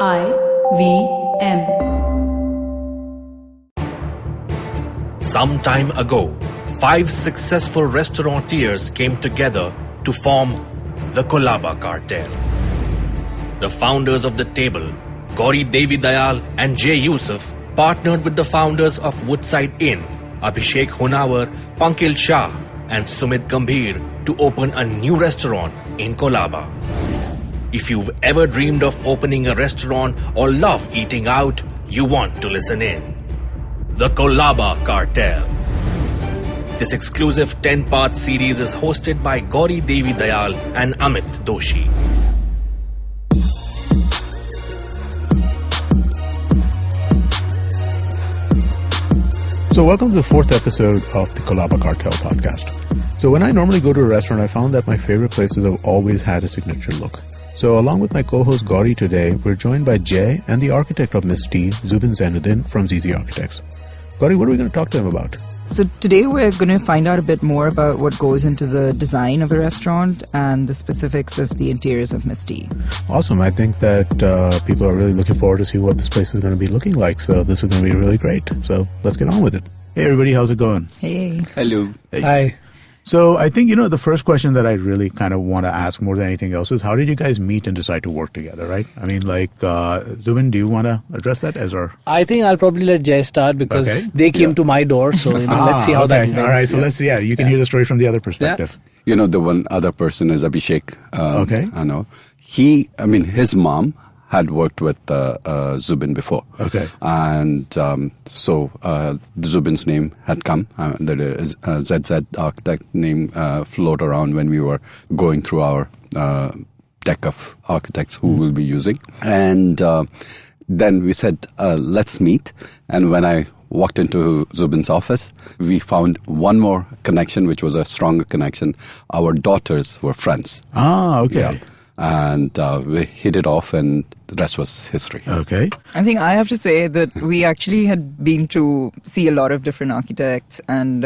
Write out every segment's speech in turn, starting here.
IVM. Some time ago, 5 successful restaurateurs came together to form the Colaba Cartel. The founders of the table, Gauri Devi Dayal and J. Yusuf, partnered with the founders of Woodside Inn, Abhishek Honawar, Pankil Shah and Sumit Gambhir to open a new restaurant in Colaba. If you've ever dreamed of opening a restaurant or love eating out, you want to listen in. The Colaba Cartel. This exclusive 10-part series is hosted by Gauri Devi Dayal and Amit Doshi. So welcome to the 4th episode of the Colaba Cartel podcast. So when I normally go to a restaurant, I found that my favorite places have always had a signature look. So along with my co-host Gauri today, we're joined by Jay and the architect of Miss T, Zubin Zainuddin from ZZ Architects. Gauri, what are we going to talk to him about? So today we're going to find out a bit more about what goes into the design of a restaurant and the specifics of the interiors of Miss T. Awesome. I think that people are really looking forward to see what this place is going to be looking like. So this is going to be really great. So let's get on with it. Hey everybody, how's it going? Hey. Hello. Hey. Hi. So I think, the first question that I really kind of want to ask more than anything else is how did you guys meet and decide to work together, right? I mean, Zubin, do you want to address that as our... I think I'll probably let Jay start because they came to my door. So let's see how that goes. All right, so let's see. Yeah, you can hear the story from the other perspective. The one other person is Abhishek. Okay. I know. His mom had worked with Zubin before. Okay. And so Zubin's name had come. The ZZ architect name floated around when we were going through our deck of architects who we'll be using. And then we said, let's meet. And when I walked into Zubin's office, we found one more connection, which was a stronger connection. Our daughters were friends. Ah, okay. Yeah. And we hit it off, and the rest was history. Okay. I think I have to say that we actually had been to see a lot of different architects, and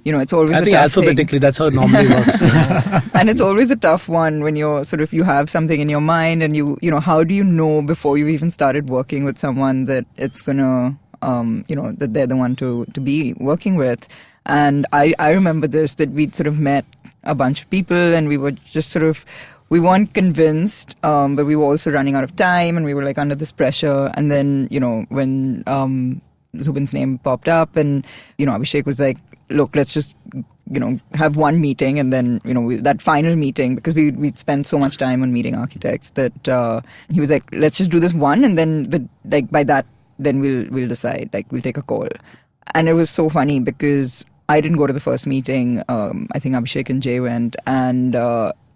it's always I think alphabetically that's how it normally works. And it's always a tough one when you're you have something in your mind, and you how do you know before you even started working with someone that it's gonna that they're the one to be working with. And I remember that we'd sort of met a bunch of people, and we were just we weren't convinced, but we were also running out of time, and we were under this pressure. And then, when Zubin's name popped up, and, Abhishek was like, look, let's just, have one meeting. And then, that final meeting, because we'd spent so much time on meeting architects that he was like, let's just do this one. And then, by that, then we'll decide, we'll take a call. And it was so funny because I didn't go to the first meeting. I think Abhishek and Jay went, and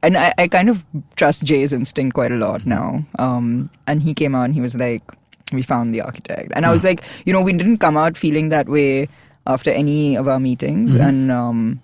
I kind of trust Jay's instinct quite a lot now. And he came out and he was like, we found the architect. And I was like, we didn't come out feeling that way after any of our meetings. Mm-hmm.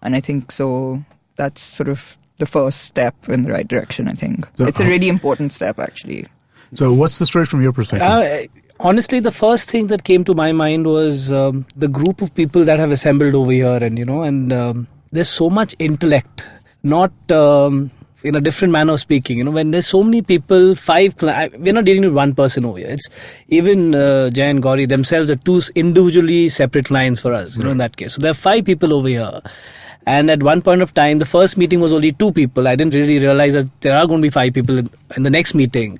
And I think so that's sort of the first step in the right direction, I think. So, it's a really important step, actually. So what's the story from your perspective? Honestly, the first thing that came to my mind was the group of people that have assembled over here. And, there's so much intellect. Not in a different manner of speaking. When there's so many people, we're not dealing with one person over here. It's even Jay and Gauri themselves are 2 individually separate clients for us, in that case. So there are 5 people over here. And at one point of time, the first meeting was only 2 people. I didn't really realize that there are going to be 5 people in the next meeting.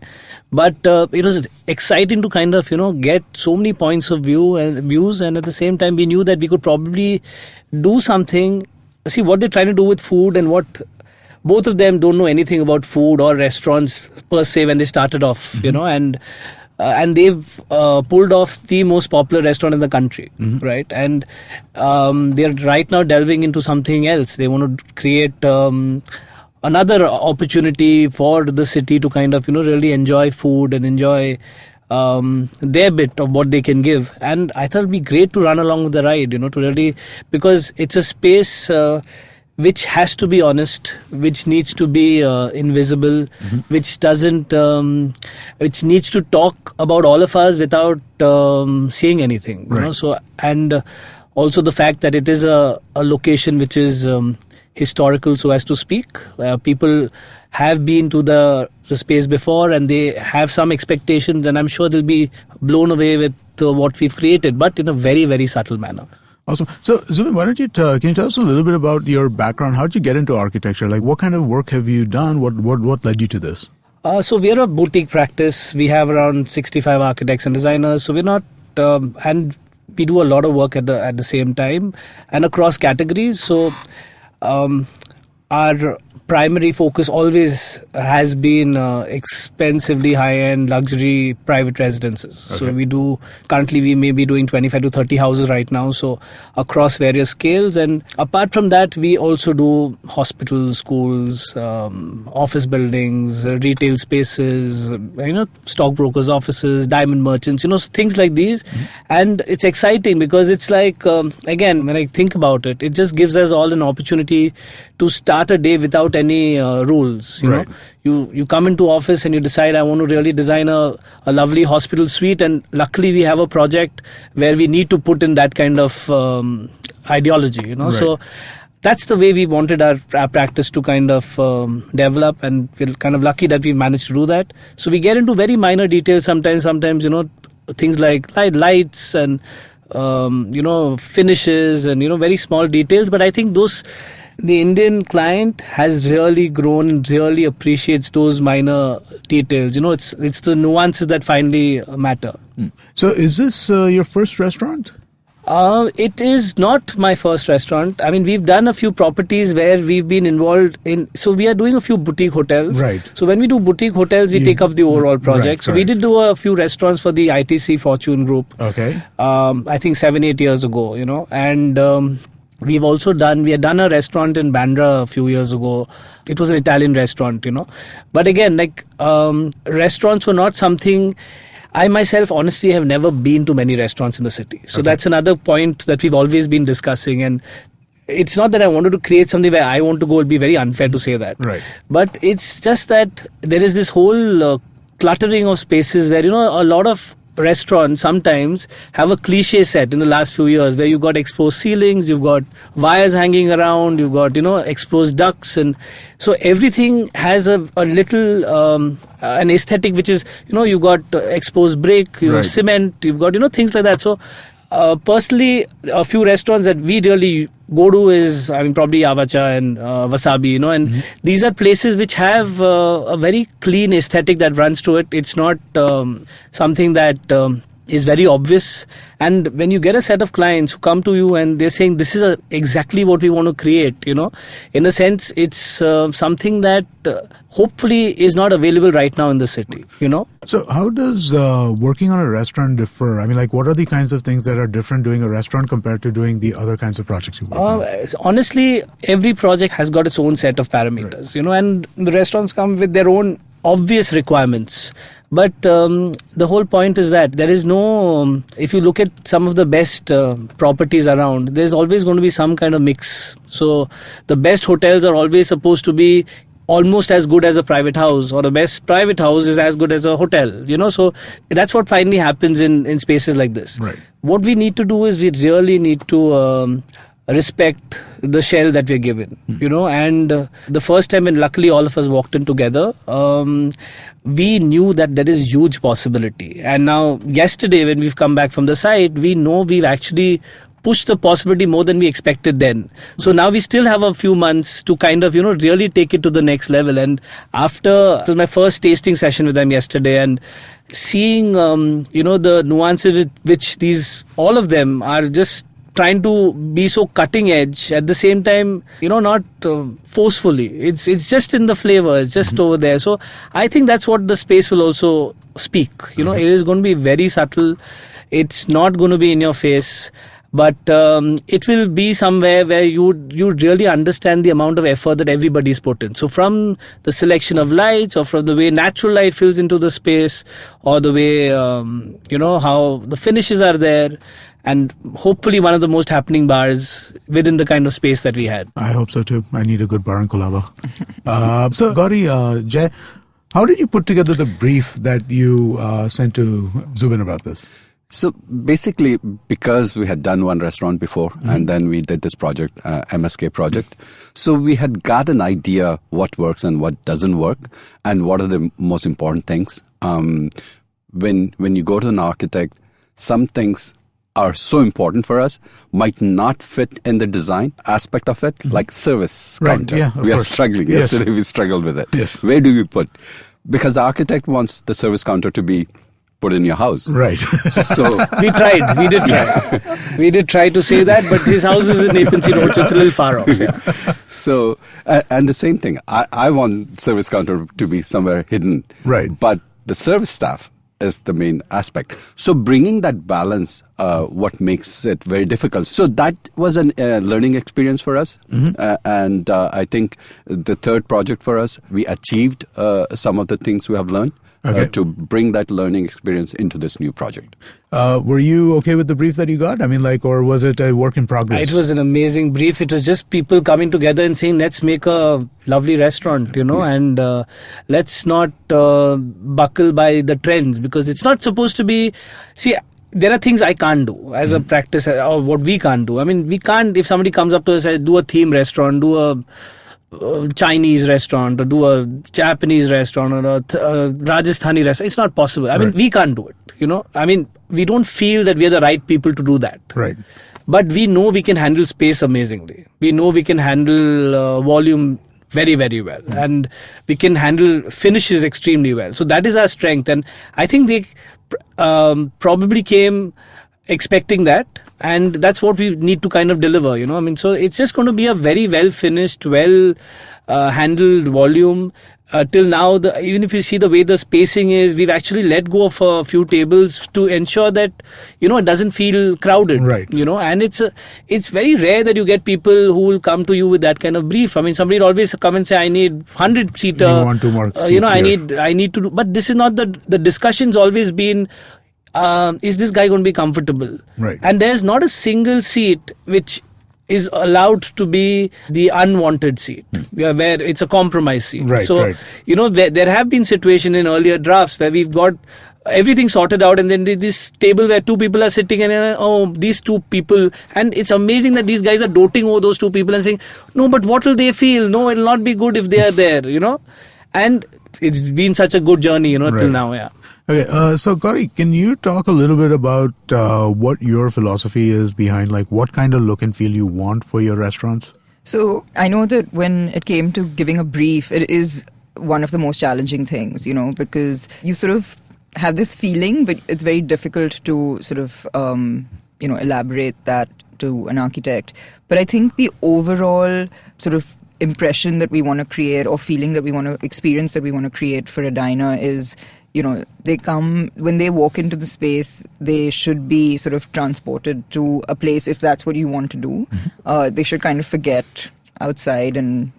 But it was exciting to kind of, get so many points of views. And at the same time, we knew that we could probably do something. See what they're trying to do with food, and what both of them don't know anything about food or restaurants per se when they started off, and they've pulled off the most popular restaurant in the country, right? And they're right now delving into something else. They want to create another opportunity for the city to kind of really enjoy food and enjoy their bit of what they can give. And I thought it'd be great to run along with the ride, to really, because it's a space which has to be honest, which needs to be invisible, which doesn't, which needs to talk about all of us without saying anything. Right. So, and also the fact that it is a location which is historical, so as to speak. People have been to the space before and they have some expectations, and I'm sure they'll be blown away with what we've created, but in a very, very subtle manner. Awesome. So, Zubin, why don't you can you tell us a little bit about your background? How did you get into architecture? Like, what kind of work have you done? What led you to this? So we are a boutique practice. We have around 65 architects and designers. So we're not, and we do a lot of work at the same time and across categories. So our primary focus always has been expensively high-end luxury private residences. Okay. So currently we may be doing 25 to 30 houses right now, so across various scales. And apart from that, we also do hospitals, schools, office buildings, retail spaces, stockbrokers' offices, diamond merchants, things like these. Mm-hmm. And it's exciting because it's like, again, when I think about it, it just gives us all an opportunity to start a day without any rules. You know, you come into office and you decide, I want to really design a lovely hospital suite, and luckily we have a project where we need to put in that kind of ideology. So that's the way we wanted our practice to kind of develop, and we're kind of lucky that we've managed to do that. So we get into very minor details sometimes things like lights and finishes and very small details, but I think the Indian client has really grown and really appreciates those minor details. It's the nuances that finally matter. So is this your first restaurant? It is not my first restaurant. I mean, we've done a few properties where we've been involved in. So we are doing a few boutique hotels. Right. So when we do boutique hotels, we take up the overall project. So we did do a few restaurants for the ITC Fortune Group. Okay. I think 7-8 years ago. And we had done a restaurant in Bandra a few years ago. It was an Italian restaurant, But again, restaurants were not something. I myself, honestly, have never been to many restaurants in the city. So that's another point that we've always been discussing. And it's not that I wanted to create something where I want to go. It would be very unfair to say that. Right. But it's just that there is this whole cluttering of spaces where, a lot of restaurants sometimes have a cliche set in the last few years where you've got exposed ceilings, you've got wires hanging around, you've got exposed ducts, and so everything has a little an aesthetic which is you've got exposed brick, you have cement, you've got things like that. So personally, a few restaurants that we really go to is, probably Avacha and Wasabi, and these are places which have a very clean aesthetic that runs to it. It's not something that is very obvious. And when you get a set of clients who come to you and they're saying, this is exactly what we want to create, in a sense, it's something that hopefully is not available right now in the city, So how does working on a restaurant differ? What are the kinds of things that are different doing a restaurant compared to doing the other kinds of projects you work on? Honestly, every project has got its own set of parameters, and the restaurants come with their own obvious requirements. But the whole point is that there is no, if you look at some of the best properties around, there's always going to be some kind of mix. So the best hotels are always supposed to be almost as good as a private house, or the best private house is as good as a hotel, so that's what finally happens in spaces like this. Right. What we need to do is we really need to respect the shell that we're given, and the first time when luckily all of us walked in together, we knew that there is huge possibility. And now yesterday when we've come back from the site, we know we've actually pushed the possibility more than we expected then. So now we still have a few months to kind of, really take it to the next level. And it was my first tasting session with them yesterday, and seeing, the nuances with which all of them are just trying to be so cutting edge at the same time, not forcefully. It's just in the flavor. It's just over there. So I think that's what the space will also speak. It is going to be very subtle. It's not going to be in your face. But it will be somewhere where you really understand the amount of effort that everybody's put in. So from the selection of lights, or from the way natural light fills into the space, or the way, how the finishes are there, and hopefully one of the most happening bars within the kind of space that we had. I hope so too. I need a good bar in Colaba. So Gauri, Jay, how did you put together the brief that you sent to Zubin about this? So basically, because we had done one restaurant before, and then we did this project, MSK project, so we had got an idea what works and what doesn't work, and what are the most important things. When you go to an architect, some things are so important for us might not fit in the design aspect of it, like service counter. Yeah, we are struggling. Yes. Yesterday we struggled with it. Yes. Where do we put? Because the architect wants the service counter to be put in your house. Right. So We tried. We did try. We did try to say that, but his house is in Apency Road, so it's a little far off. Yeah. So, and the same thing. I want service counter to be somewhere hidden. Right. But the service staff is the main aspect. So bringing that balance, what makes it very difficult. So that was a learning experience for us. And I think the third project for us, we achieved some of the things we have learned. To bring that learning experience into this new project. Were you okay with the brief that you got? I mean, or was it a work in progress? It was an amazing brief. It was just people coming together and saying, let's make a lovely restaurant, and let's not buckle by the trends, because it's not supposed to be... See, there are things I can't do as a practice, or what we can't do. I mean, we can't, if somebody comes up to us and says, do a theme restaurant, do a Chinese restaurant, or do a Japanese restaurant, or a Rajasthani restaurant. It's not possible. I mean, we can't do it, I mean, we don't feel that we're the right people to do that. Right. But we know we can handle space amazingly. We know we can handle volume very, very well. And we can handle finishes extremely well. So that is our strength. And I think they probably came expecting that. And that's what we need to kind of deliver, I mean, so it's just going to be a very well finished, well handled volume. Till now, even if you see the way the spacing is, we've actually let go of a few tables to ensure that, it doesn't feel crowded. Right. And it's very rare that you get people who will come to you with that kind of brief. I mean, somebody will always come and say, I need 100-seater. You want 2 more seats I need to do, but this is not the discussion's always been, is this guy going to be comfortable? Right. And there's not a single seat which is allowed to be the unwanted seat, where it's a compromise seat. Right, so, right. There have been situations in earlier drafts where we've got everything sorted out, and then this table where 2 people are sitting, and these 2 people, and it's amazing that these guys are doting over those 2 people and saying, no, but what will they feel? No, it'll not be good if they are there, And it's been such a good journey, till now, yeah. Okay, so Gauri, can you talk a little bit about what your philosophy is behind, what kind of look and feel you want for your restaurants? So I know that when it came to giving a brief, it is one of the most challenging things, because you sort of have this feeling, but it's very difficult to sort of, elaborate that to an architect. But I think the overall sort of impression that we want to create, or feeling that we want to experience that we want to create for a diner is, they come, when they walk into the space, they should be sort of transported to a place, if that's what you want to do. They should kind of forget outside and,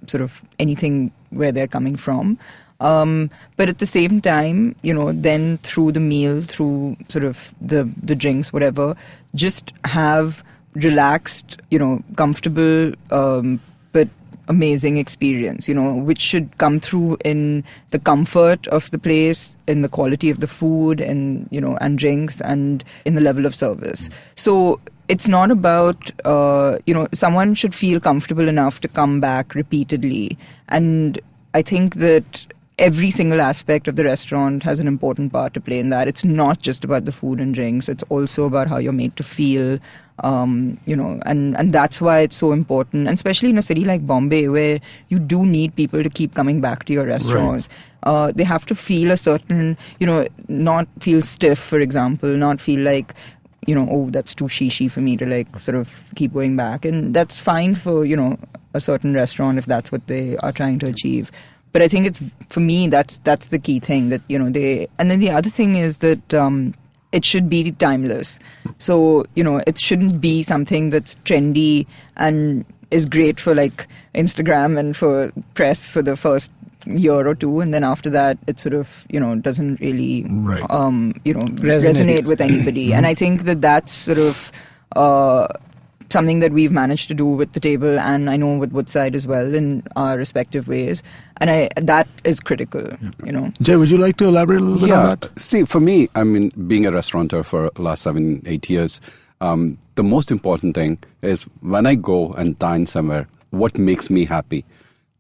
sort of anything where they're coming from. But at the same time, then through the meal, through sort of the drinks, whatever, just have relaxed, comfortable, but amazing experience, which should come through in the comfort of the place, in the quality of the food, and, and drinks, and in the level of service. So it's not about, someone should feel comfortable enough to come back repeatedly. And I think that every single aspect of the restaurant has an important part to play in that. It's not just about the food and drinks. It's also about how you're made to feel, and that's why it's so important. And especially in a city like Bombay, where you do need people to keep coming back to your restaurants. Right. They have to feel a certain, not feel stiff, for example, not feel like, that's too shishi for me to sort of keep going back. And that's fine for, a certain restaurant if that's what they are trying to achieve. But I think for me, that's the key thing that, and then the other thing is that it should be timeless. So, it shouldn't be something that's trendy and is great for Instagram and for press for the first year or two. And then after that, it sort of, doesn't really, resonate with anybody. And I think that that's sort of, something that we've managed to do with the table, and I know with Woodside as well in our respective ways. And that is critical, Jay, would you like to elaborate a little bit on that? See, for me, I mean, being a restaurateur for the last 7-8 years, the most important thing is when I go and dine somewhere, what makes me happy.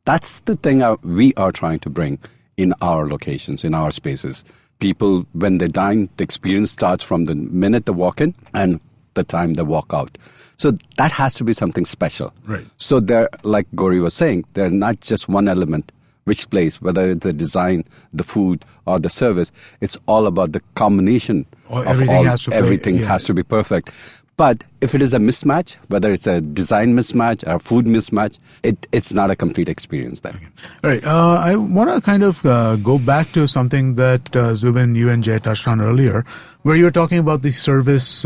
That's the thing we are trying to bring in our locations, in our spaces. People, when they dine, the experience starts from the minute they walk in and the time they walk out. So that has to be something special. Right. So they're, like Gauri was saying, they're not just one element which plays, whether it's the design, the food, or the service. It's all about the combination of everything has to be perfect. But if it is a mismatch, whether it's a design mismatch or a food mismatch, it's not a complete experience then. Okay. All right. I want to kind of go back to something that Zubin, you and Jay touched on earlier, where you were talking about the service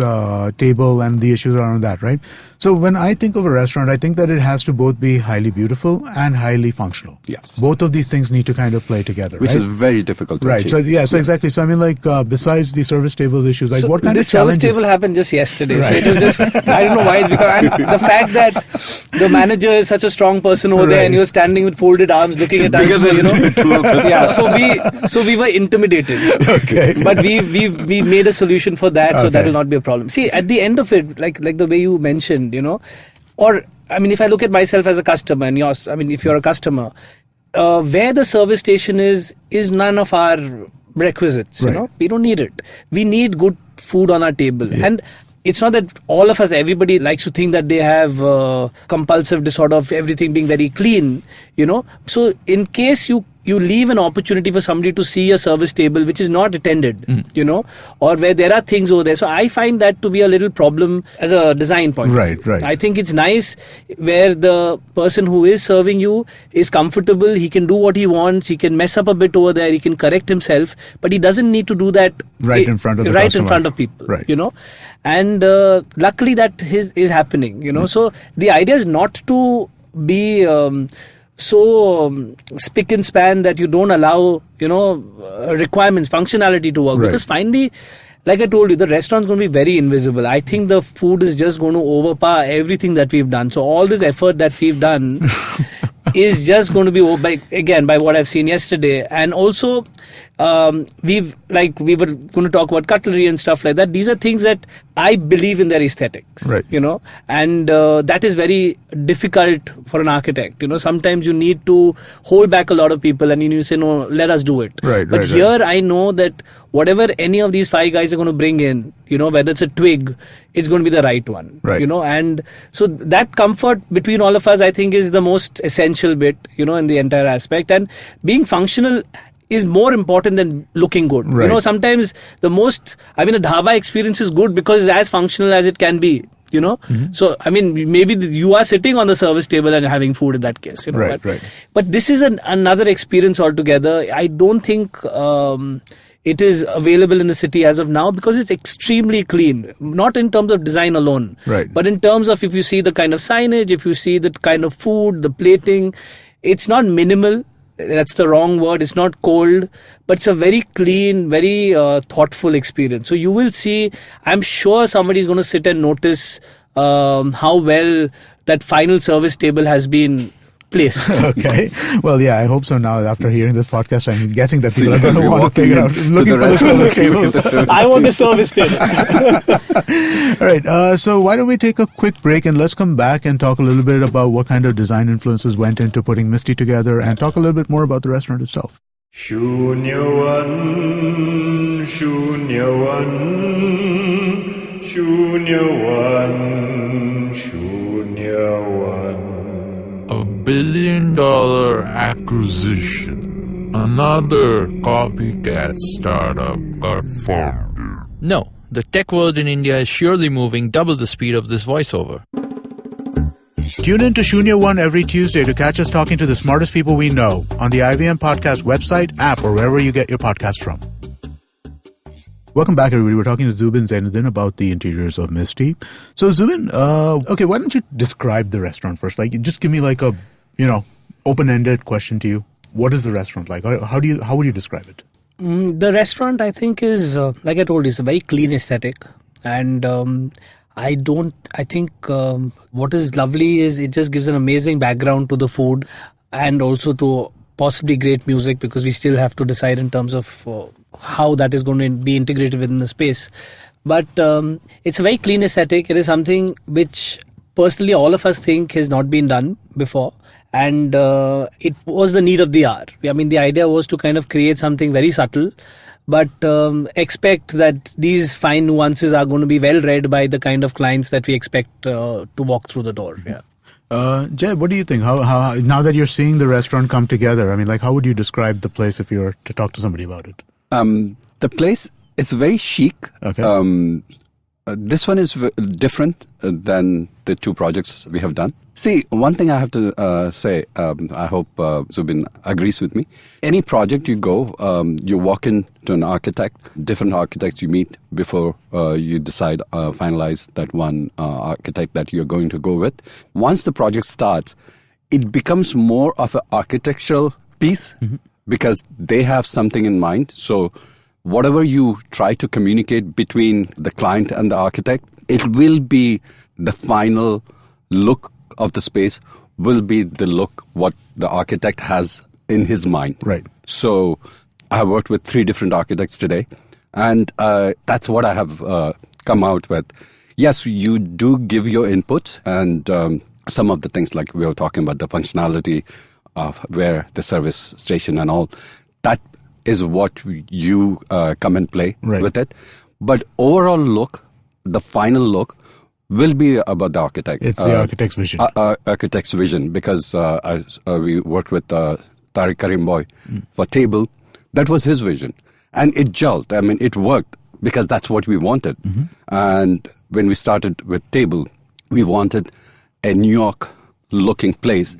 table and the issues around that, right? So when I think of a restaurant, I think that it has to both be highly beautiful and highly functional. Yes. Both of these things need to kind of play together, Which right? is very difficult to achieve. So exactly. So I mean, like, besides the service tables issues, like what kind of challenges? This service table happened just yesterday. Right. So it was just, I don't know why, it's because the fact that the manager is such a strong person over there and you're standing with folded arms looking at us, so we were intimidated. Okay. But we made a solution for that, so that will not be a problem. See, at the end of it, like the way you mentioned, or I mean, if I look at myself as a customer, and if you're a customer, where the service station is none of our requisites. Right. We don't need it. We need good food on our table, and it's not that all of us, everybody likes to think that they have compulsive disorder of everything being very clean, So in case you leave an opportunity for somebody to see a service table which is not attended, or where there are things over there. So I find that to be a little problem as a design point. Right. I think it's nice where the person who is serving you is comfortable. He can do what he wants. He can mess up a bit over there. He can correct himself, but he doesn't need to do that right in front of the customer. In front of people. Right. And luckily that is happening. So the idea is not to be so spick and span that you don't allow requirements, functionality to work. Right. Because finally, like I told you, the restaurant's going to be very invisible. I think the food is just going to overpower everything that we've done. So all this effort that we've done is just going to be by what I've seen yesterday. And also we were going to talk about cutlery and stuff like that. These are things that I believe in their aesthetics, right. And that is very difficult for an architect. Sometimes you need to hold back a lot of people and you need to say, no, let us do it. Right, but here I know that whatever any of these 5 guys are going to bring in, whether it's a twig, it's going to be the right one. Right. And so that comfort between all of us, I think, is the most essential bit, in the entire aspect. And being functional is more important than looking good. Right. Sometimes a dhaba experience is good because it's as functional as it can be. Mm-hmm. So maybe you are sitting on the service table and having food in that case. Right. But this is another experience altogether. I don't think it is available in the city as of now because it's extremely clean. Not in terms of design alone, right. But in terms of if you see the kind of signage, if you see the kind of food, the plating, it's not minimal. That's the wrong word. It's not cold, but it's a very clean, very thoughtful experience. So you will see, I'm sure somebody's going to sit and notice how well that final service table has been placed. Okay. Well, yeah, I hope so now. After hearing this podcast, I'm guessing that people are going to want to figure out, looking for the service table. I want the service table. All right. So why don't we take a quick break and let's come back and talk a little bit about what kind of design influences went into putting Misty together and talk a little bit more about the restaurant itself. Shunyavan, Shunyavan, Shunyavan, Shunyavan. $1 billion acquisition. Another copycat startup got formed. No, the tech world in India is surely moving double the speed of this voiceover. Tune in to Shunya One every Tuesday to catch us talking to the smartest people we know on the IVM Podcast website, app, or wherever you get your podcasts from. Welcome back, everybody. We're talking to Zubin Zainuddin about the interiors of Misty. So, Zubin, okay, why don't you describe the restaurant first? Like, just give me like a, open-ended question to you. What is the restaurant like? How would you describe it? The restaurant, I think, is like I told you, it's a very clean aesthetic, and I think what is lovely is it just gives an amazing background to the food and also to possibly great music, because we still have to decide in terms of how that is going to be integrated within the space. But it's a very clean aesthetic. It is something which personally all of us think has not been done before. And it was the need of the hour. I mean, the idea was to kind of create something very subtle, but expect that these fine nuances are going to be well read by the kind of clients that we expect to walk through the door. Yeah. Jay, what do you think? How now that you're seeing the restaurant come together, I mean, like, how would you describe the place if you were to talk to somebody about it? The place is very chic. Okay. This one is different than the two projects we have done. See, one thing I have to say, I hope Zubin agrees with me. Any project you go, you walk into an architect, different architects you meet before you decide, finalize that one architect that you're going to go with. Once the project starts, it becomes more of an architectural piece because they have something in mind. So whatever you try to communicate between the client and the architect, it will be the final look of the space, will be the look what the architect has in his mind. Right. So I worked with 3 different architects today, and that's what I have come out with. Yes, you do give your input, and some of the things like we were talking about, the functionality of where the service station and all, that is what you come and play with it. But overall look, the final look, will be about the architect. It's the architect's vision. Architect's vision, because we worked with Tariq Karim Boy for Table. That was his vision. And it gelled. I mean, it worked because that's what we wanted. And when we started with Table, we wanted a New York-looking place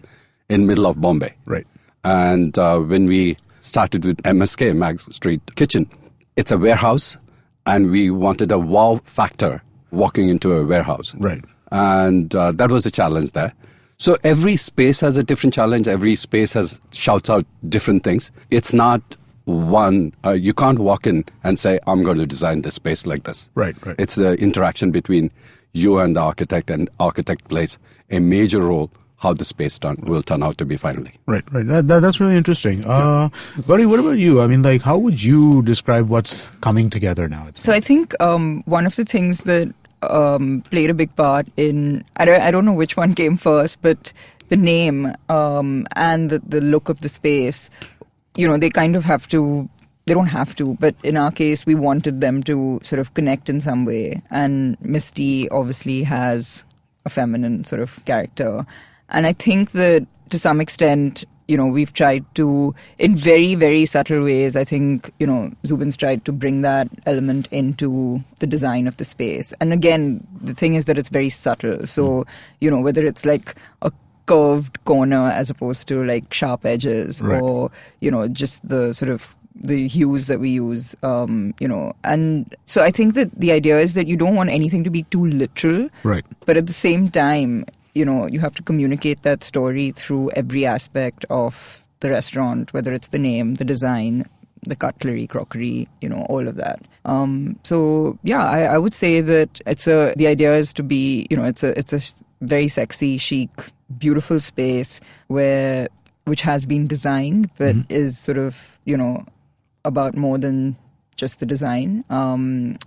in middle of Bombay. Right. And when we started with MSK, Mag Street Kitchen, it's a warehouse, and we wanted a wow factor walking into a warehouse. Right. And that was a challenge there. So every space has a different challenge. Every space shouts out different things. It's not one, you can't walk in and say, I'm going to design this space like this. Right. It's the interaction between you and the architect plays a major role how the space will turn out to be finally. Right. That's really interesting. Gauri, what about you? I mean, like, how would you describe what's coming together now? So I think one of the things that played a big part in, I don't know which one came first, but the name and the look of the space, they kind of have to, they don't have to, but in our case, we wanted them to sort of connect in some way. And Misty obviously has a feminine sort of character. And I think that to some extent, we've tried to, in very, very subtle ways, I think, Zubin's tried to bring that element into the design of the space. And again, the thing is that it's very subtle. So, whether it's like a curved corner as opposed to like sharp edges, or, just the sort of the hues that we use, and so I think that the idea is that you don't want anything to be too literal. Right. But at the same time, you have to communicate that story through every aspect of the restaurant, whether it's the name, the design, the cutlery, crockery, all of that. So yeah, I would say that the idea is to be, it's a very sexy, chic, beautiful space which has been designed, but is sort of, about more than just the design. And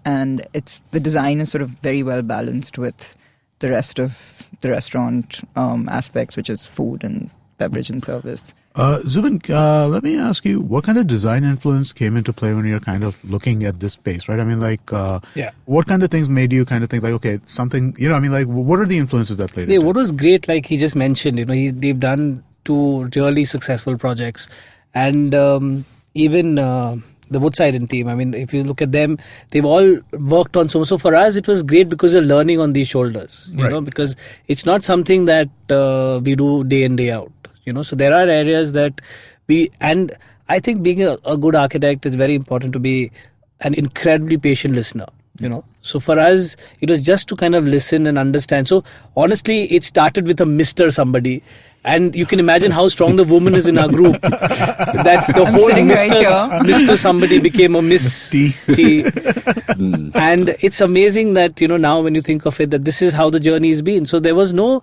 the design is sort of very well balanced with the rest of the restaurant aspects, which is food and beverage and service. Zubin, let me ask you, what kind of design influence came into play when you're kind of looking at this space, right? I mean, like, what kind of things made you kind of think like, okay, something, what are the influences that played into? What was great, like he just mentioned, they've done 2 really successful projects. And even the Woodside team, I mean, if you look at them, they've all worked on so for us, it was great because you're learning on these shoulders, because it's not something that we do day in, day out, so there are areas that and I think being a good architect is very important to be an incredibly patient listener, so for us, it was just to kind of listen and understand. So honestly, it started with a Mr. somebody, And you can imagine how strong the woman is in our group. That's the whole sitting right here. Mr. somebody became a Miss T. T. And it's amazing that, now when you think of it, that this is how the journey has been. So there was nobody's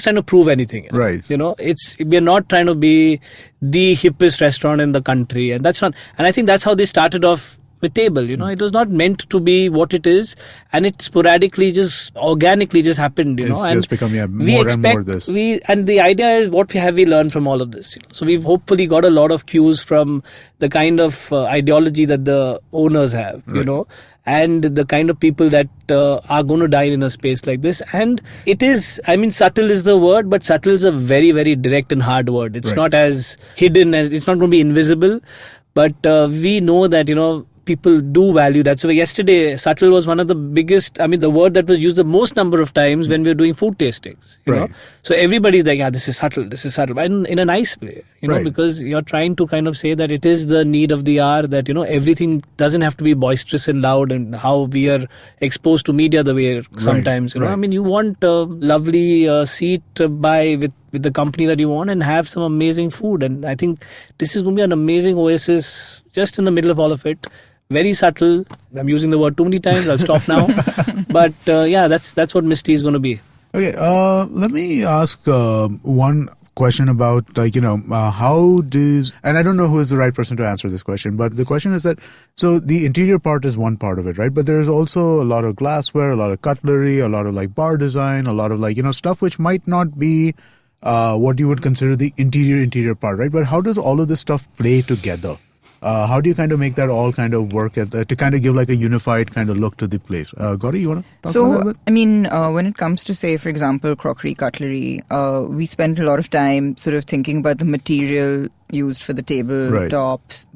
trying to prove anything. Right. We're not trying to be the hippest restaurant in the country. And I think that's how they started off with table. It was not meant to be what it is, and it sporadically organically happened. It's and just become more and more this. And the idea is, what have we learned from all of this? So we've hopefully got a lot of cues from the kind of ideology that the owners have. Right. And the kind of people that are going to dine in a space like this. And it is, subtle is the word, but subtle is a very, very direct and hard word. It's not as hidden, it's not going to be invisible. But we know that, people do value that. So yesterday, subtle was one of the biggest, the word that was used the most number of times when we were doing food tastings. You know? So everybody's like, this is subtle. But in a nice way, because you're trying to kind of say that it is the need of the hour, that, everything doesn't have to be boisterous and loud, and how we are exposed to media the way sometimes, you want a lovely seat with the company that you want, and have some amazing food. And I think this is going to be an amazing oasis just in the middle of all of it. Very subtle. I'm using the word too many times. I'll stop now. But that's what Misty is going to be. Okay, let me ask one question about, how does, and I don't know who is the right person to answer this question, but the question is that, so the interior part is one part of it, right? But there's also a lot of glassware, a lot of cutlery, a lot of bar design, a lot of stuff which might not be what you would consider the interior part, right? But how does all of this stuff play together? How do you kind of make that all kind of work to kind of give a unified kind of look to the place? Gauri, you want to talk about that a bit? When it comes to, say, for example, crockery, cutlery, we spent a lot of time sort of thinking about the material used for the tabletops.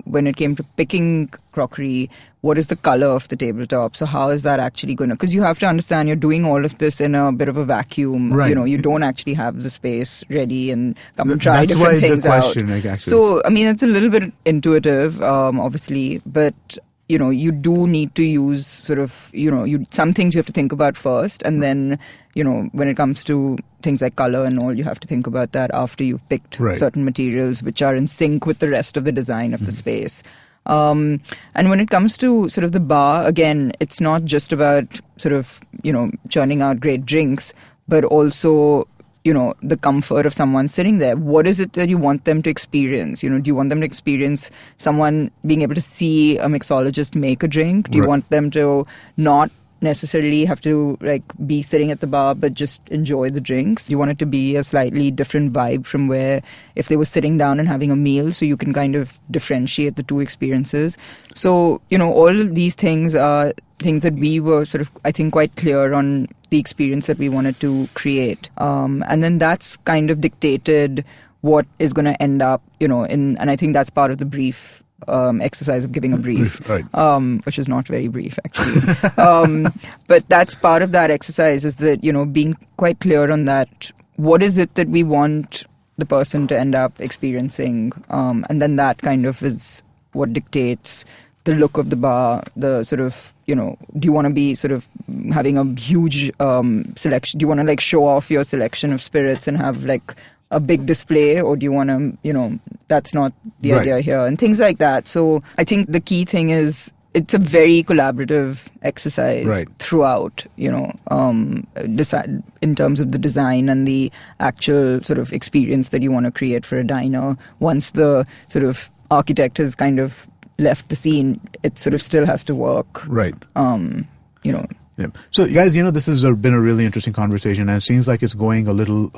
When it came to picking crockery, what is the color of the tabletop? So how is that actually going to... Because you have to understand, you're doing all of this in a bit of a vacuum. Right. You don't actually have the space ready and come and try different things out. That's why the question, actually. So, it's a little bit intuitive, obviously, but... you do need to use sort of, some things you have to think about first. And then, when it comes to things like color and all, you have to think about that after you've picked certain materials which are in sync with the rest of the design of the space. And when it comes to sort of the bar, again, it's not just about sort of, churning out great drinks, but also... the comfort of someone sitting there. What is it that you want them to experience? Do you want them to experience someone being able to see a mixologist make a drink? Do you want them to not necessarily have to be sitting at the bar but just enjoy the drinks? You want it to be a slightly different vibe from where if they were sitting down and having a meal, so you can kind of differentiate the two experiences. So, all of these things are things that we were sort of, I think, quite clear on the experience that we wanted to create. And then that's kind of dictated what is going to end up, and I think that's part of the brief exercise of giving a brief, which is not very brief, actually. But that's part of that exercise, is that, being quite clear on that. What is it that we want the person to end up experiencing? And then that kind of is what dictates the look of the bar, the sort of, do you want to be sort of having a huge selection? Do you want to show off your selection of spirits and have a big display, or do you want to, that's not the idea here, and things like that. So I think the key thing is it's a very collaborative exercise throughout, decide in terms of the design and the actual sort of experience that you want to create for a diner. Once the sort of architect has kind of left the scene, it sort of still has to work. Yeah. So, guys, this has been a really interesting conversation, and it seems like it's going a little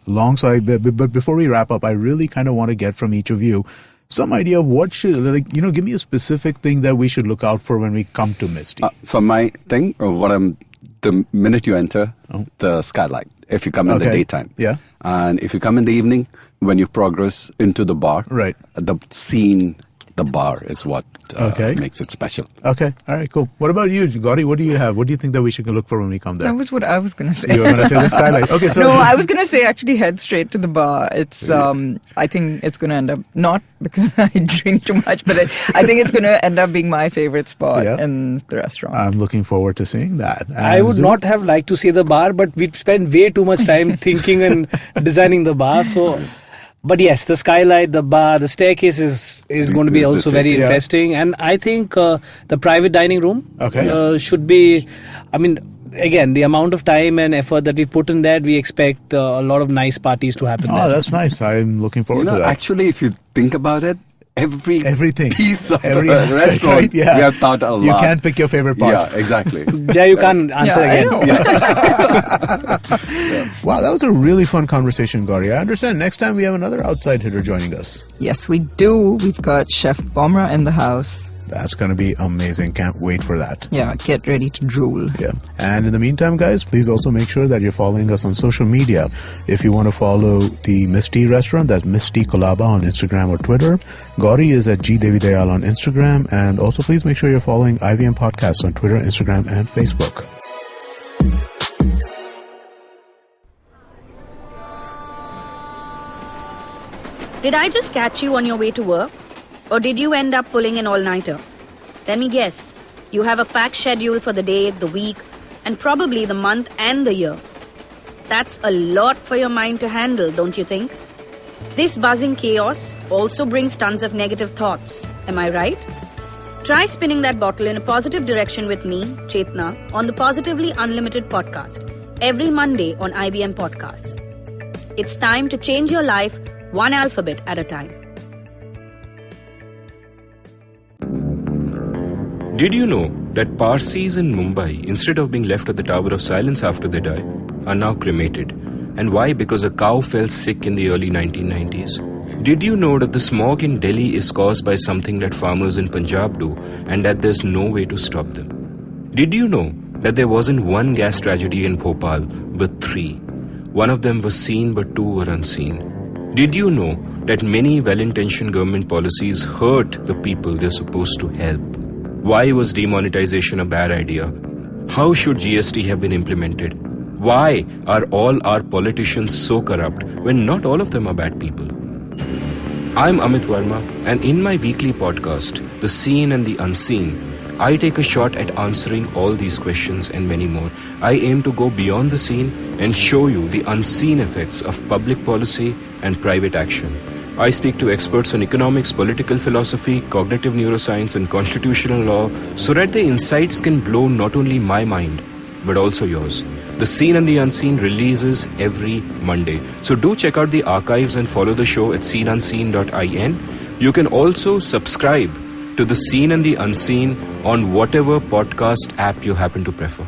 long. So, but before we wrap up, I really kind of want to get from each of you some idea of what should, give me a specific thing that we should look out for when we come to Misty. For my thing, the minute you enter, the skylight, if you come in the daytime. Yeah. And if you come in the evening, when you progress into the bar, right, the scene the bar is what makes it special. Okay. All right, cool. What about you, Gauri? What do you have? What do you think that we should look for when we come there? That was what I was going to say. You were going to say the skylight. Okay, so no, I was going to say actually head straight to the bar. It's I think it's going to end up, not because I drink too much, but I think it's going to end up being my favorite spot in the restaurant. I'm looking forward to seeing that. And I would not have liked to say the bar, but we'd spend way too much time thinking and designing the bar. So, but yes, the skylight, the bar, the staircase is going to be also very interesting. And I think the private dining room should be, I mean, again, the amount of time and effort that we put in that, we expect a lot of nice parties to happen there. Oh, that's nice. I'm looking forward to that. Actually, if you think about it, everything piece of every the restaurant, right? we have thought a lot. You can't pick your favorite part. Yeah, exactly. Jay, you can't answer again. Wow, that was a really fun conversation, Gauri. I understand next time we have another outside hitter joining us. Yes, we do. We've got Chef Bomra in the house. That's going to be amazing. Can't wait for that. Yeah, get ready to drool. Yeah. And in the meantime, guys, please also make sure that you're following us on social media. If you want to follow the Miss T restaurant, that's Miss T Colaba on Instagram or Twitter. Gauri is at G Devi Dayal on Instagram. And also please make sure you're following IVM Podcast on Twitter, Instagram, and Facebook. Did I just catch you on your way to work? Or did you end up pulling an all-nighter? Let me guess. You have a packed schedule for the day, the week, and probably the month and the year. That's a lot for your mind to handle, don't you think? This buzzing chaos also brings tons of negative thoughts. Am I right? Try spinning that bottle in a positive direction with me, Chetna, on the Positively Unlimited podcast, every Monday on IBM Podcasts. It's time to change your life one alphabet at a time. Did you know that Parsis in Mumbai, instead of being left at the Tower of Silence after they die, are now cremated? And why? Because a cow fell sick in the early 1990s. Did you know that the smog in Delhi is caused by something that farmers in Punjab do and that there's no way to stop them? Did you know that there wasn't one gas tragedy in Bhopal, but 3? One of them was seen, but 2 were unseen. Did you know that many well-intentioned government policies hurt the people they're supposed to help? Why was demonetization a bad idea? How should GST have been implemented? Why are all our politicians so corrupt when not all of them are bad people? I'm Amit Verma, and in my weekly podcast, The Seen and the Unseen, I take a shot at answering all these questions and many more. I aim to go beyond the seen and show you the unseen effects of public policy and private action. I speak to experts on economics, political philosophy, cognitive neuroscience, and constitutional law so that the insights can blow not only my mind, but also yours. The Seen and the Unseen releases every Monday. So do check out the archives and follow the show at seenunseen.in. You can also subscribe to The Seen and the Unseen on whatever podcast app you happen to prefer.